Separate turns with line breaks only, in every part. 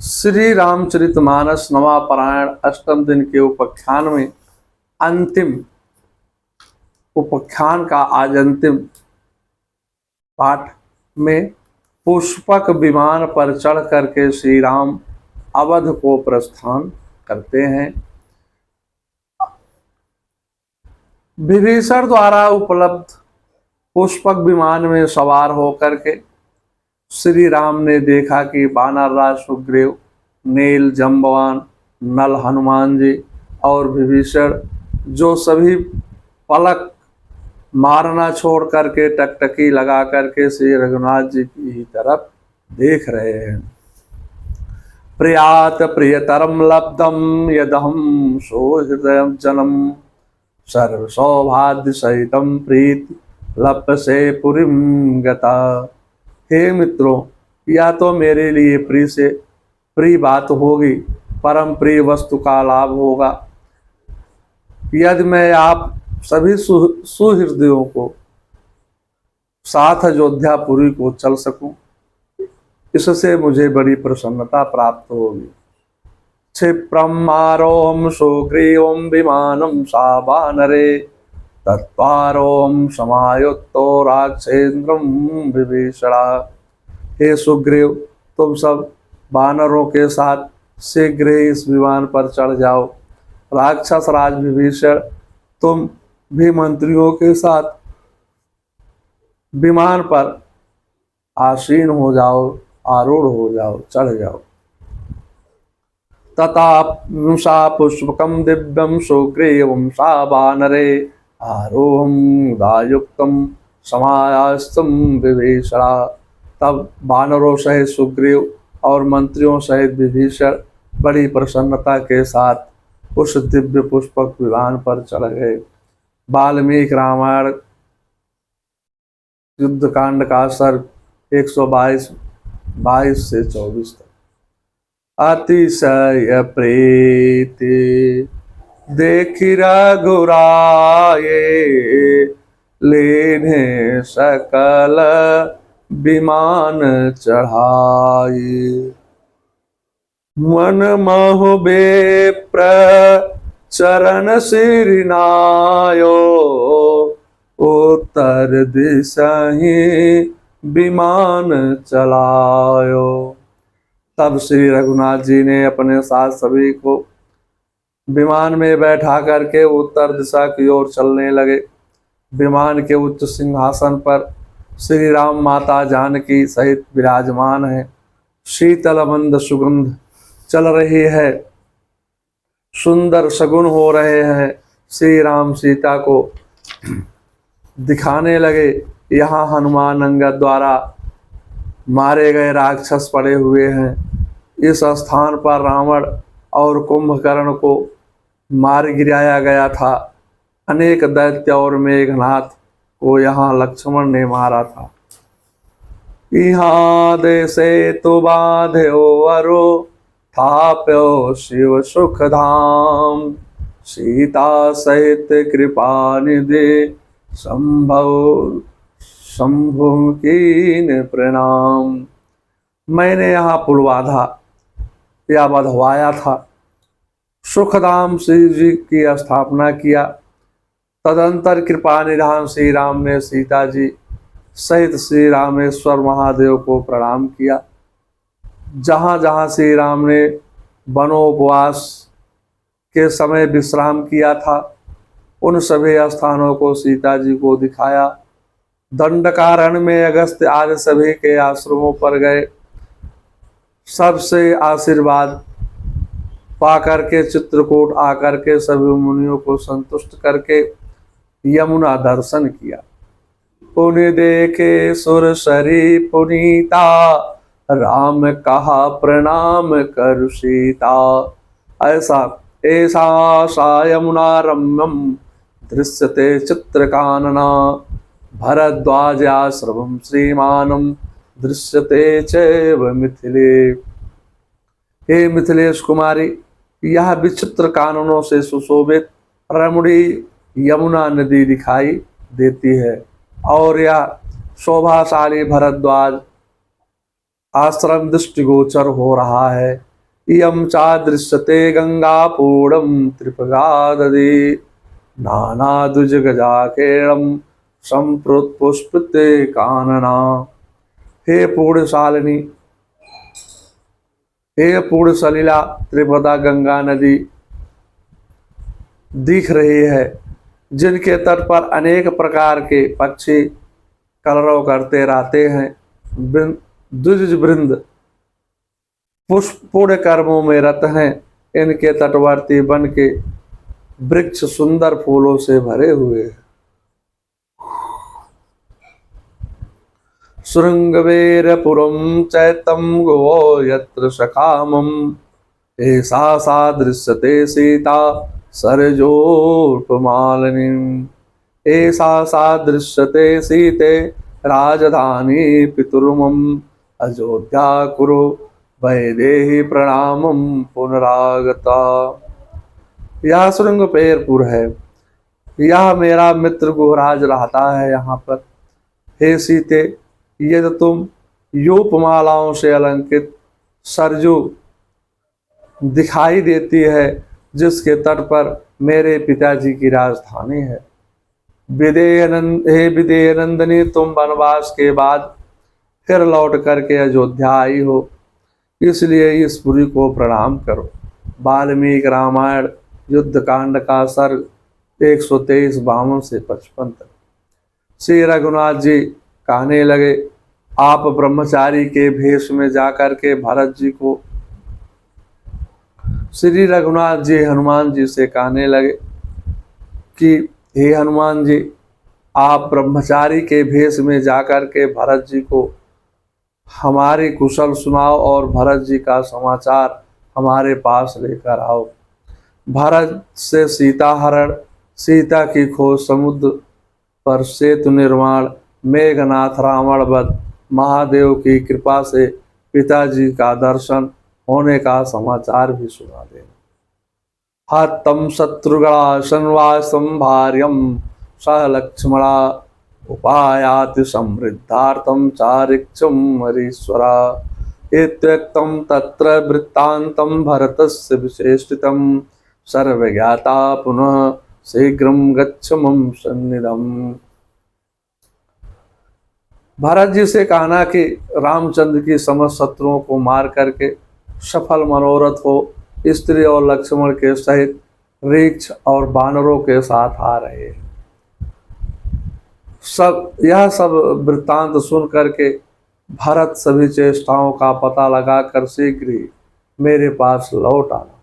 श्री रामचरितमानस नवा पारायण अष्टम दिन के उपाख्यान में अंतिम उपाख्यान का आज अंतिम पाठ में पुष्पक विमान पर चढ़ करके श्री राम अवध को प्रस्थान करते हैं। विभीषण द्वारा उपलब्ध पुष्पक विमान में सवार होकर के श्री राम ने देखा कि वानर राज सुग्रीव, नील, जम्बवान, नल, हनुमान जी और विभीषण जो सभी पलक मारना छोड़ करके टकटकी लगा करके श्री रघुनाथ जी की ही तरफ देख रहे हैं। प्रियात प्रियतरम लब्धम यदहम सोहृदय जनम सर्व सौभाग्य सहितम प्रीति लप्से पुरीम गता। हे मित्रों, या तो मेरे लिए प्रिय से प्रिय बात होगी, परम प्रिय वस्तु का लाभ होगा, यदि मैं आप सभी सुहृदयों को साथ अयोध्या पुरी को चल सकूं, इससे मुझे बड़ी प्रसन्नता प्राप्त होगी। क्षिप्रम आरोहम सुग्रीवम विमानम सा वानरे तत्वारोहम समायुक्तो राक्षेन्द्रम विभीषणा। हे सुग्रीव, तुम सब वानरों के साथ शीघ्र ही इस विमान पर चढ़ जाओ। राक्षस राज विभीषण, तुम भी मंत्रियों के साथ विमान पर आसीन हो जाओ, आरूढ़ हो जाओ, चढ़ जाओ। तथा सा पुष्पकम दिव्यम सुग्रीवम सा वानरे आरोहम दायुक्तम समायास्तम विभीषणा। तब वानरों सहित सुग्रीव और मंत्रियों सहित विभीषण बड़ी प्रसन्नता के साथ उस दिव्य पुष्पक विमान पर चढ़ गए। वाल्मीकि रामायण युद्धकांड का सर्ग 122 से 24 तक। अतिशय प्रीति देखि रघुराये लेने सकल विमान चढ़ाई। मन महु बेप्र चरण सिरनायो उत्तर दिशहि विमान चलायो। तब श्री रघुनाथ जी ने अपने साथ सभी को विमान में बैठा करके उत्तर दिशा की ओर चलने लगे। विमान के उच्च सिंहासन पर श्री राम माता जानकी सहित विराजमान है। शीतल मंद सुगंध चल रही है, सुंदर सगुन हो रहे हैं। श्री राम सीता को दिखाने लगे। यहाँ हनुमान अंगद द्वारा मारे गए राक्षस पड़े हुए हैं। इस स्थान पर रावण और कुंभकर्ण को मार गिराया गया था। अनेक दैत्य और मेघनाथ को यहाँ लक्ष्मण ने मारा था। यहाँ देशे तो बाध्यो अरो थाप्यो शिव सुख धाम सीता सहित कृपा निधि संभव शंभु कीन प्रणाम। मैंने यहाँ पुल बांधा या बंधवाया था। सुखधाम श्री जी की स्थापना किया। तदंतर कृपा निधान श्री राम ने सीता जी सहित श्री रामेश्वर महादेव को प्रणाम किया। जहाँ जहाँ श्री राम ने वनोपवास के समय विश्राम किया था, उन सभी स्थानों को सीता जी को दिखाया। दंडकारण्य में अगस्त्य आदि सभी के आश्रमों पर गए। सबसे आशीर्वाद पाकर के चित्रकूट आकर के सभी मुनियों को संतुष्ट करके यमुना दर्शन किया। पुनि देखे सुरसरी पुनीता राम कहा प्रणाम कर सीता। ऐसा सा यमुना रम्यम दृश्यते चित्रकानना भरद्वाज आश्रमं श्रीमानम दृश्यते चैव मिथिले। हे मिथिलेश कुमारी, यह विचित्र काननों से सुशोभित रमणी यमुना नदी दिखाई देती है और यह शोभाशाली भरद्वाज आश्रम दृष्टिगोचर हो रहा है। इयं चादृश्यते गंगा पूर्णं त्रिपगाददि नानाद्विजगजाकेरं संप्रोत्पुष्पते कानना। हे पूर्णशालिनी, हे पूर्ण सलीला त्रिपदा गंगा नदी दिख रही है, जिनके तट पर अनेक प्रकार के पक्षी कलरव करते रहते हैं। द्विज वृंद पुष्प पुण्य कर्मों में रत हैं। इनके तटवर्ती वन के वृक्ष सुंदर फूलों से भरे हुए हैं। शृंगवेरपुरं चैतं गो यत्र सखामम् एषा सा दृश्यते सीता सरजोपमालिनीम्। एषा सा दृश्यते सीते राजधानी पितुर्मम अयोध्या कुरु वैदेही प्रणामं पुनरागता। यह शृंगपेरपुर है, यह मेरा मित्र गुहराज रहता है यहाँ पर। हे सीते, यदि तुम यूपमालाओं से अलंकृत सरजू दिखाई देती है, जिसके तट पर मेरे पिताजी की राजधानी है। हे विदेह नंदिनी, तुम वनवास के बाद फिर लौट करके अयोध्या आई हो, इसलिए इस पुरी को प्रणाम करो। वाल्मीकि रामायण युद्ध कांड का सर्ग 123 52 से 55 तक। श्री रघुनाथ जी कहने लगे, आप ब्रह्मचारी के भेष में जाकर के भरत जी को, श्री रघुनाथ जी हनुमान जी से कहने लगे कि हे हनुमान जी, आप ब्रह्मचारी के भेष में जाकर के भरत जी को हमारी कुशल सुनाओ और भरत जी का समाचार हमारे पास लेकर आओ। भरत से सीता हरण, सीता की खोज, समुद्र पर सेतु निर्माण, मेघनाथ रावण वध, महादेव की कृपा से पिताजी का दर्शन होने का समाचार भी सुना देना। हतम शत्रुगणा शन्वासं भार्यं सह लक्ष्मणा उपायाति समृद्धार्थं चारिक्षं हरीश्वरा। इत्युक्तं तत्र वृत्तान्तं भरतस्य विशेषितं सर्वज्ञाता पुनः शीघ्रं गच्छ मम सन्निधम्। भरत जी से कहना कि रामचंद्र की समस्त शत्रुओं को मार करके सफल मनोरथ हो, स्त्री और लक्ष्मण के सहित ऋक्ष और वानरों के साथ आ रहे हैं। यह सब वृत्तांत सुन करके भरत सभी चेष्टाओं का पता लगाकर शीघ्र ही मेरे पास लौट आना।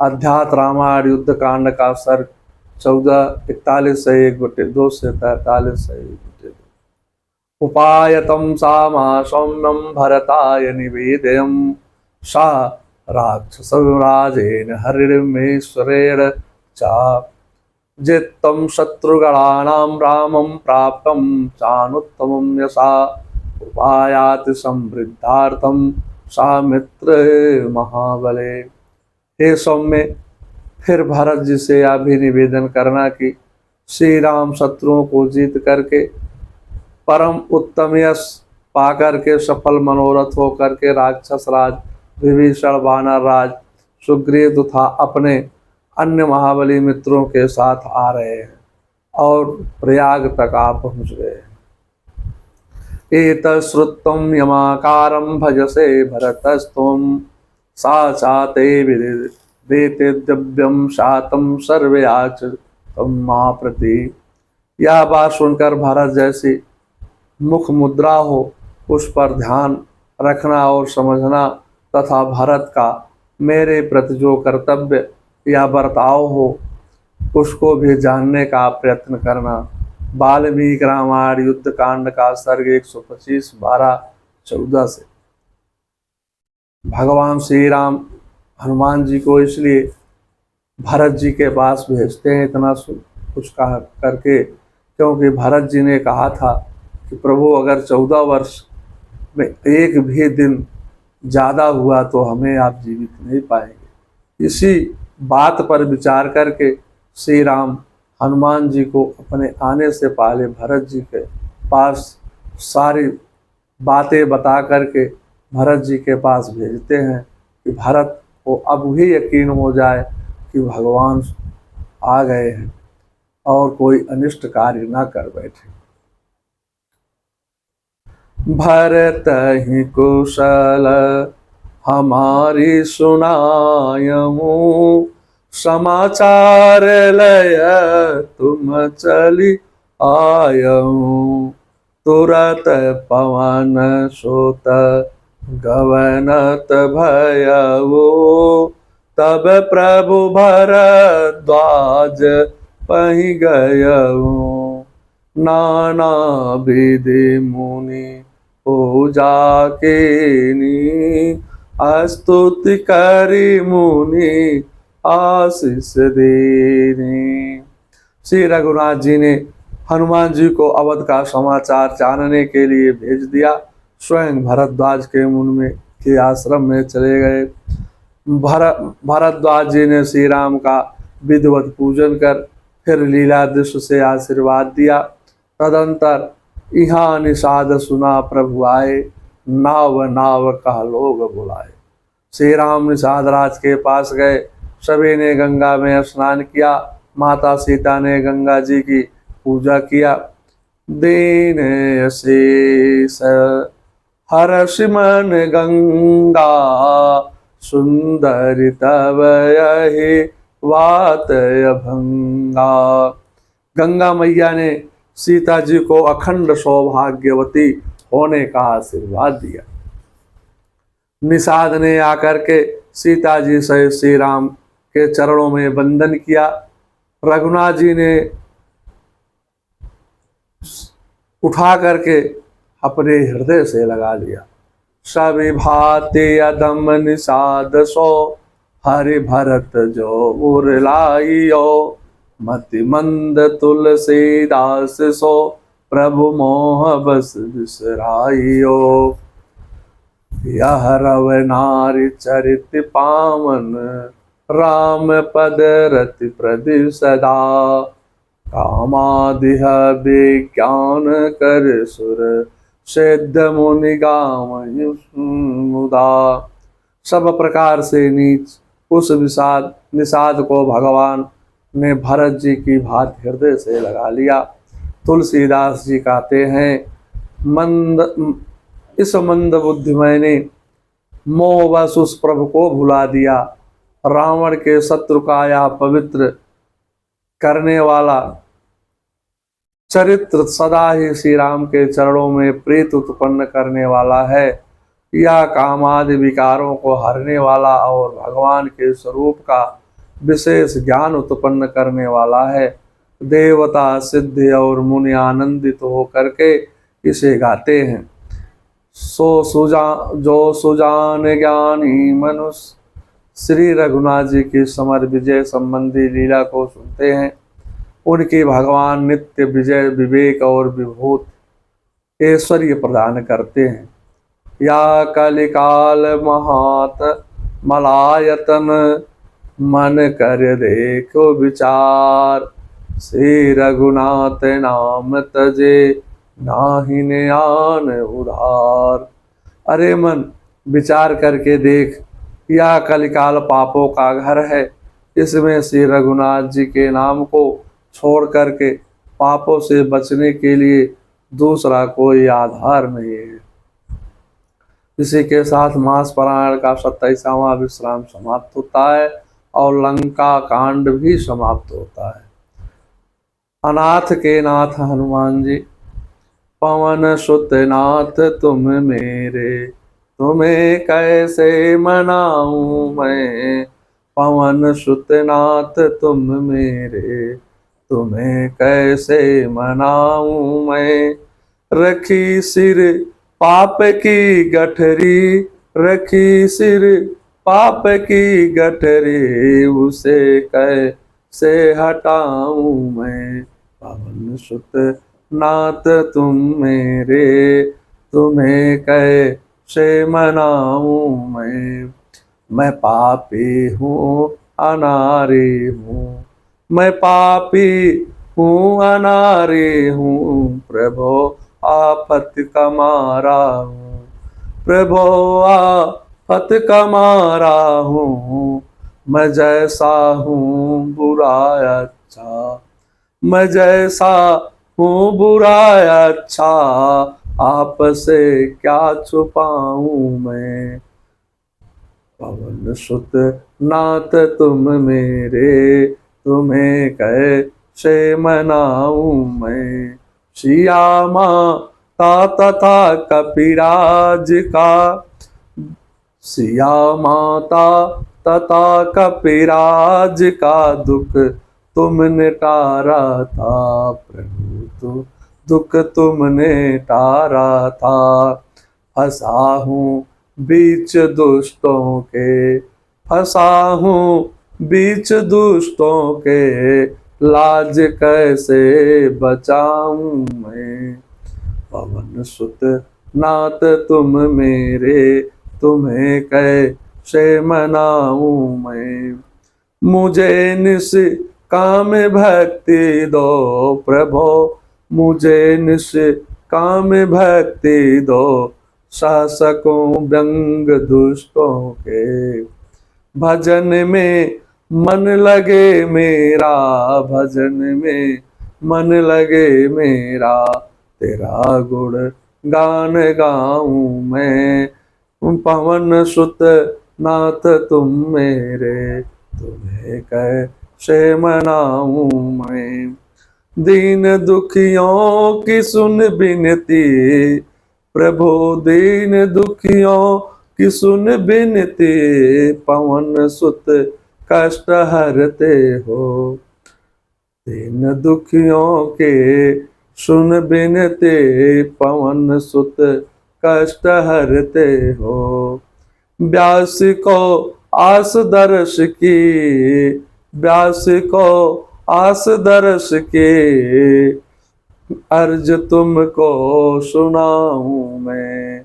अध्यात्म रामायण युद्ध कांड का सर्ग 14:41 से 1/2 से 43 से 1/2। उपायतं सामा सौम्यं भरताय निवेदयं सा राक्षसराजेन हरिर्मेश्वरेण च जित्तं शत्रुगणानां रामं प्राप्तं चानुत्तमं यशा उपायाति समृद्धार्थं सा मित्र महाबले। हे सौम्य, फिर भरत जी से यह भी निवेदन करना कि श्री राम शत्रुओं को जीत करके परम उत्तम यश पाकर के सफल मनोरथ होकर के राक्षस राज विभीषण, वानर राज, सुग्रीव तथा अपने अन्य महाबली मित्रों के साथ आ रहे हैं और प्रयाग तक आ पहुँच गए हैं। एतश्रुतं यमाकारं भजसे भरतस्त्वं सा चाते विदेते दिव्यं शातं सर्वयाच तम महाप्रति। यह बात सुनकर भरत जैसी मुख मुद्रा हो, उस पर ध्यान रखना और समझना तथा भरत का मेरे प्रति जो कर्तव्य या बर्ताव हो उसको भी जानने का प्रयत्न करना। वाल्मीकि रामायण युद्ध कांड का सर्ग 125 12-14 से। भगवान श्री राम हनुमान जी को इसलिए भरत जी के पास भेजते हैं इतना कुछ कहा करके, क्योंकि भरत जी ने कहा था कि प्रभु अगर 14 वर्ष में एक भी दिन ज़्यादा हुआ तो हमें आप जीवित नहीं पाएंगे। इसी बात पर विचार करके श्री राम हनुमान जी को अपने आने से पहले भरत जी के पास सारी बातें बता करके भरत जी के पास भेजते हैं कि भरत को अब भी यकीन हो जाए कि भगवान आ गए हैं और कोई अनिष्ट कार्य ना कर बैठे। भरत ही कुशल हमारी सुनायमु, समाचार लय तुम चली आयऊ। तुरत पवन सुत गवनत भयऊ, तब प्रभु भरद्वाज पहि गयऊ। नाना विधि मुनि पूजा केनी, स्तुति करी मुनि आशीष देनी। श्री रघुनाथ जी ने हनुमान जी को अवध का समाचार जानने के लिए भेज दिया। स्वयं भरद्वाज के मुनि में के आश्रम में चले गए। भरद्वाज जी ने श्री राम का विधिवत पूजन कर फिर लीला दृश्य से आशीर्वाद दिया। तदंतर यहाँ निषाद सुना प्रभु आए, नाव नाव कह लोग बुलाए। श्री राम निषाद राज के पास गए। सभी ने गंगा में स्नान किया। माता सीता ने गंगा जी की पूजा किया। दीन शेष हर्ष मन गंगा, सुंदर तब यही वात अभंगा। गंगा मैया ने सीता जी को अखंड सौभाग्यवती होने का आशीर्वाद दिया। निषाद ने आकर के सीता जी से श्री राम के चरणों में वंदन किया। रघुनाथ जी ने उठा करके अपने हृदय से लगा लिया। सभी भाते अदम निषाद सो, हरि भरत जो उरलाइयो। मति मंद तुलसीदास सो, प्रभु मोह बस बिसराइयो। यह रव नारी चरित पावन, राम पद रति प्रदि सदा। कामादिह विज्ञान कर सुर, सिद्ध मुनि गावहि मुदा। सब प्रकार से नीच उस निषाद को भगवान ने भरत जी की भांति हृदय से लगा लिया। तुलसीदास जी कहते हैं, इस मंद बुद्धि मैंने मोहवश उस प्रभु को भुला दिया। रावण के शत्रु काया पवित्र करने वाला चरित्र सदा ही श्री राम के चरणों में प्रीत उत्पन्न करने वाला है। यह कामादि विकारों को हरने वाला और भगवान के स्वरूप का विशेष ज्ञान उत्पन्न करने वाला है। देवता सिद्ध और मुनि आनंदित हो करके इसे गाते हैं। जो सुजान ज्ञानी मनुष्य श्री रघुनाथ जी की समर विजय संबंधी लीला को सुनते हैं, उनकी भगवान नित्य विजय विवेक और विभूत ऐश्वर्य प्रदान करते हैं। या कलिकाल महात मलायतन, मन कर देखो विचार। श्री रघुनाथ नाम तजे, नाहि ने आन उधार। अरे मन, विचार करके देख, यह कलिकाल पापों का घर है। इसमें श्री रघुनाथ जी के नाम को छोड़ करके पापों से बचने के लिए दूसरा कोई आधार नहीं है। इसी के साथ मास पारायण का 27वां विश्राम समाप्त होता है और लंका कांड भी समाप्त होता है। अनाथ के नाथ हनुमान जी, पवन सुत नाथ तुम मेरे, तुम्हें कैसे मनाऊं मैं। पवन सुत नाथ तुम मेरे, तुम्हें कैसे मनाऊं मैं। रखी सिर पाप की गठरी, रखी सिर पाप की गठरी, उसे कैसे हटाऊं मैं। पवन सुत नाथ तुम मेरे, तुम्हें कैसे मनाऊं मैं पापी हूँ अनारी हूँ, मैं पापी हूँ अनारी हूँ। प्रभो आपत्ति का मारा हूँ, प्रभो हत का मारा हूँ, मैं जैसा हूँ बुरा अच्छा, मैं जैसा हूँ बुरा अच्छा, आप से क्या छुपाऊं मैं। पवन सुत नाथ तुम मेरे, तुम्हें कैसे मनाऊं मैं। सिया माता तथा कपिराज का, सिया माता तथा कपिराज का दुख तुमने टारा था प्रभु, तो दुख तुमने टारा था। फंसा हूँ बीच दुष्टों के, फंसा हूँ बीच दुष्टों के, लाज कैसे बचाऊं मैं। पवन सुत नाथ तुम मेरे, तुम्हें कैसे मनाऊं मैं। मुझे निस काम भक्ति दो प्रभो, मुझे निस काम भक्ति दो, शासकों व्यंग दुष्टों के। भजन में मन लगे मेरा, भजन में मन लगे मेरा, तेरा गुण गान गाऊं मैं। पवन सुत नाथ तुम मेरे, तुम्हें कैसे मनाऊं मैं। दीन दुखियों की सुन बिनती प्रभु, दीन दुखियों की सुन बिनती, पवन सुत कष्ट हरते हो। दीन दुखियों के सुन बिनते, पवन सुत कष्ट हरते हो। व्यास को आस दर्श की, व्यास को आस दर्श के, अर्ज तुमको सुनाऊं मैं।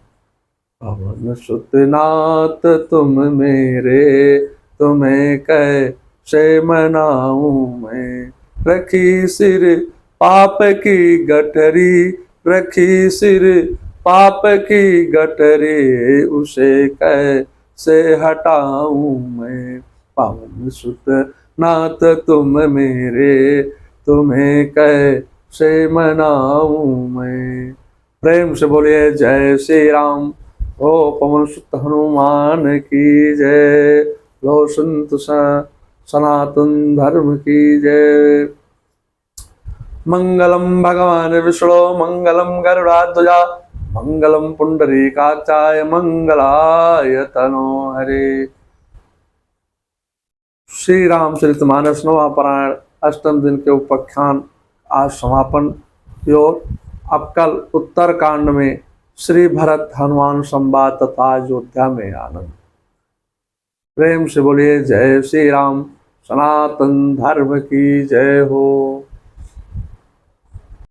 पवन सुत नाथ तुम मेरे, तुम्हें कैसे मनाऊं मैं। रखी सिर पाप की गठरी, रखी सिर पाप की गठरी, उसे कैसे हटाऊं मैं। पवन सुत नाथ तुम मेरे, तुम्हें कैसे मनाऊं मैं। प्रेम से बोलिए जय श्री राम। ओ पवन सुत हनुमान की जय। लो संत सनातन धर्म की जय। मंगलम भगवान विष्णु, मंगलम गरुड़ाध्वजा, मंगलम पुंडरीकाक्षाय, मंगलाय तनो हरे। श्री रामचरितमानस नवा पारायण अष्टम दिन के उपाख्यान आज समापन की ओर। अब कल उत्तर कांड में श्री भरत हनुमान संवाद तथा अयोध्या में आनंद। प्रेम से बोलिए जय श्री राम। सनातन धर्म की जय हो।